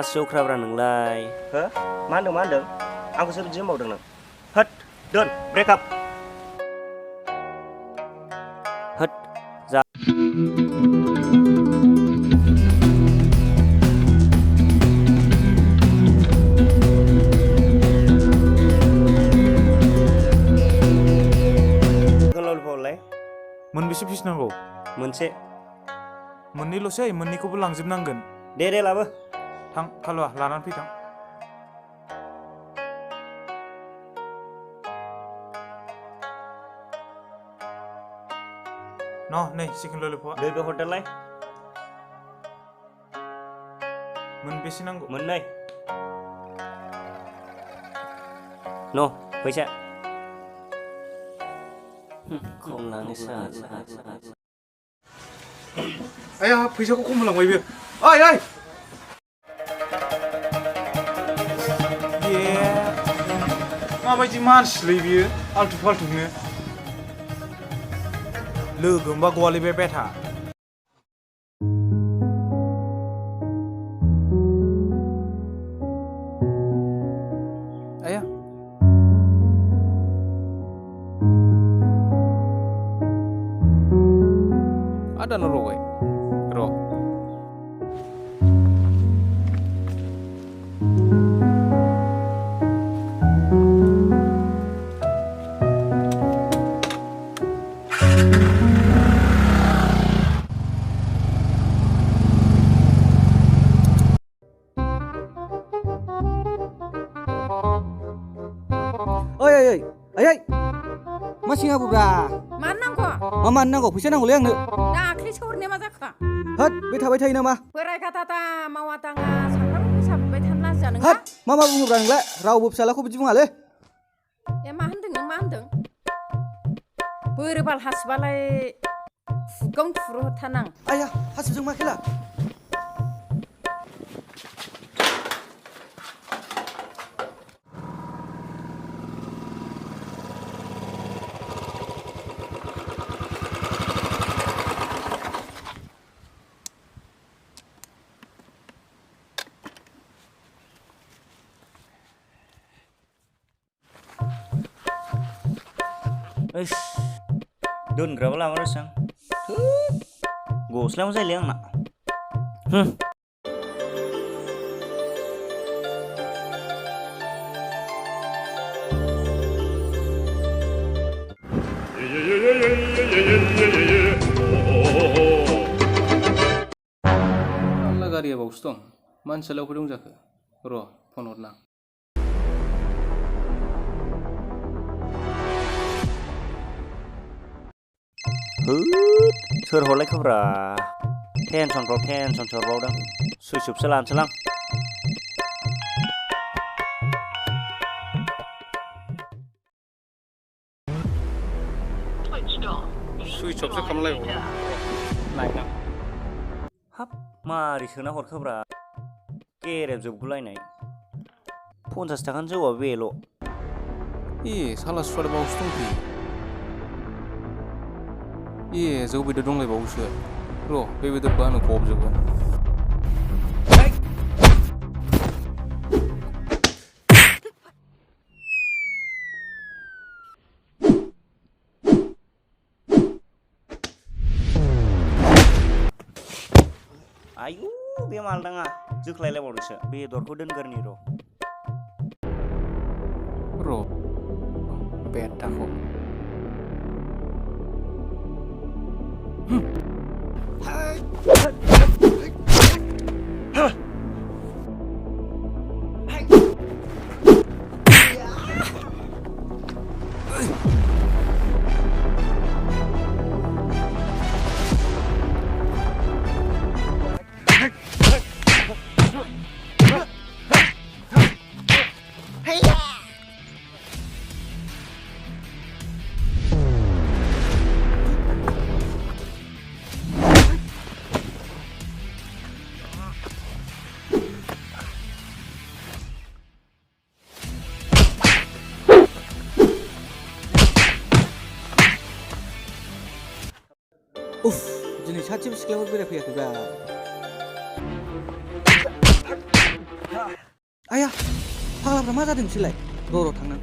जख्राब्रा नोंलाय हो मा होनदों आंखौसो बिदि होनबावदों नों होद दोन ब्रेकआप होद जा ललिपपलाय मोनबेसे फिस नांगौ मोनसे मोननैल'सै मोननैखौबो लांजोबनांगोन दे लाबो थां खालुआ लानानै फैथां नै चिकेन ललिपपआ दैबो हरदोलाय मोनबेसे नांगौ मोननै फैसा आया फैसाखौ खम होलांबाय बियो ओइ माबायदि मानसिलै बियो आल्थु फाल्थुनो लोगो होमबा गवालिबाय बेथा आया ada no rowe ro Oi, masih ngaku bra? Mana kok? Mama nangko, fisa nangko liang nih. Dakli sornya masa kak? Hat, beta ini nama. Berai kata ta mau tangga sampai bisa betan nasi anu. Hat, mama bungu bra nggak? Rau bub salah aku bujung ale. Ya mandeng. Berbal hasbalai fugong furu tanang. Ayah, has bujung makilah. Doonग्राबो लामारसै आं गस्लायावनो जायोलै आंना Allah गारिया बावसो दं मानसियालाय अबाव दं जाखो र' फन हरना सोर हरलायखोब्रा टेनसन सरबावदों सुइसअफसो लानोसैलां सुइसअफसो खालामलायबाव नायनां हाब मारै सोना हरखोब्रा गेरेब जोबगुलायनाय 50 थाखानि जौआ बेल' साला सुवादा बावसो दंफैयो जौ बेदर दंलायबावोसो र' बे बेदरखौ आंनो गबजोबगोन आयु बे मालदाङा जोख्लायलायबावदोंसो बेदरखौ दोनगोरनि र' बेटाखौ Jenis saatnya sekelawar berak ya tuh Ayah, फाग्लाफ्रा मा जादों बिसोरलाय? र' थांनां।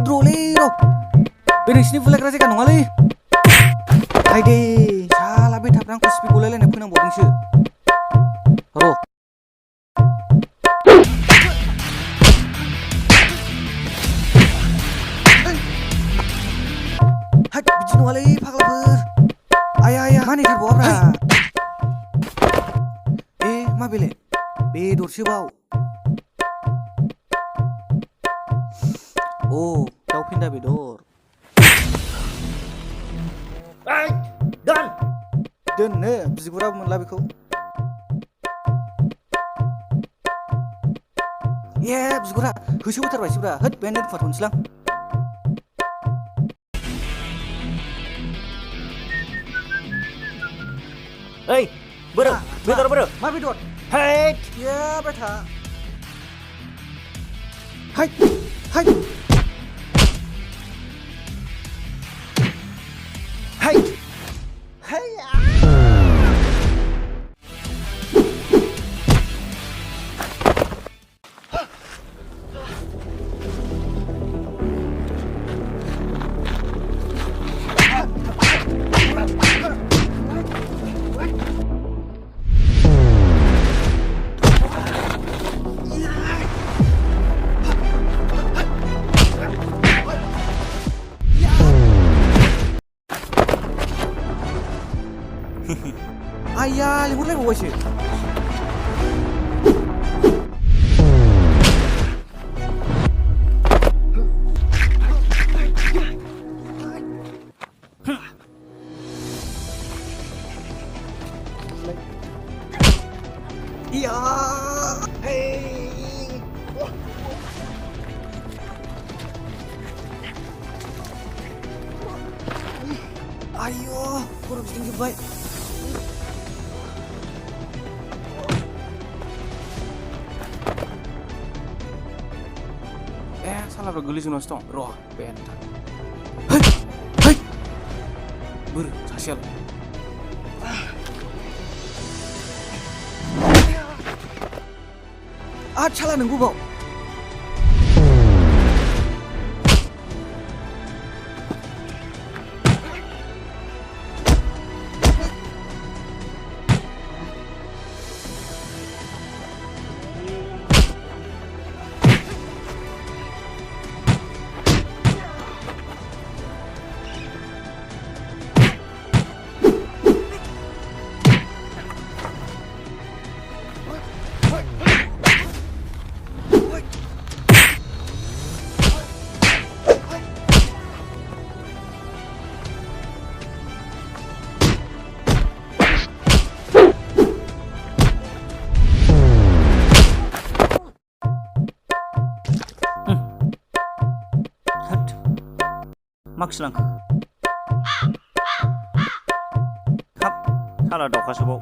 Dr'लै र'। बे नोंसिनि बुलायग्रा जायगा नङालै। हायदे, साला बेथाफ्रा आंखौ स्पिड गलायलायनाय फोनांबावदोंसो। र'। हाय, बिदि नङालै फाग्लाफोर। आया, मा नेथारबावाब्रा? मा बेलाय? बेदरसो बाव। दाउ फेन्दा बेदर। दोननो बिगुराबो मोनला बेखौ। बिगुरा होसोबोथारबायसोब्रा। होद बेहायनो दोनखुमाथ'नोसैलां। ओइ बोरो बेदर बोरो मा बेदर? हैट बेथा। हाय हाय हाय हाय Ayah, लिंहरलायबावबायसो। Ayo, खर' गिदिंजोब्बाय। सालाफ्रा गोलैजोबनासो दं। र' बेन्था। बोरो सासेयालाय? साला नोंगौ बाव। माखि लांखो? हाब साला दावखासो बाव।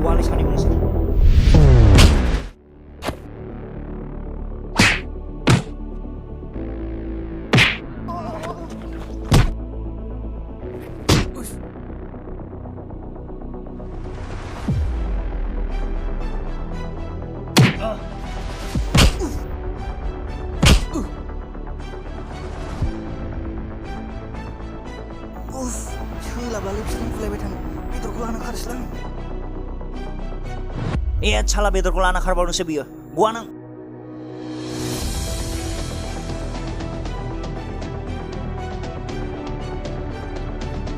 गवालै सानैबो नोंसोर। सोलाबलालै बिसोरजों बुलायबाय थानो। बेदरखौ लाना खारसैलां। साला बेदरखौ लाना खारबावनोसो बियो। गवा नों।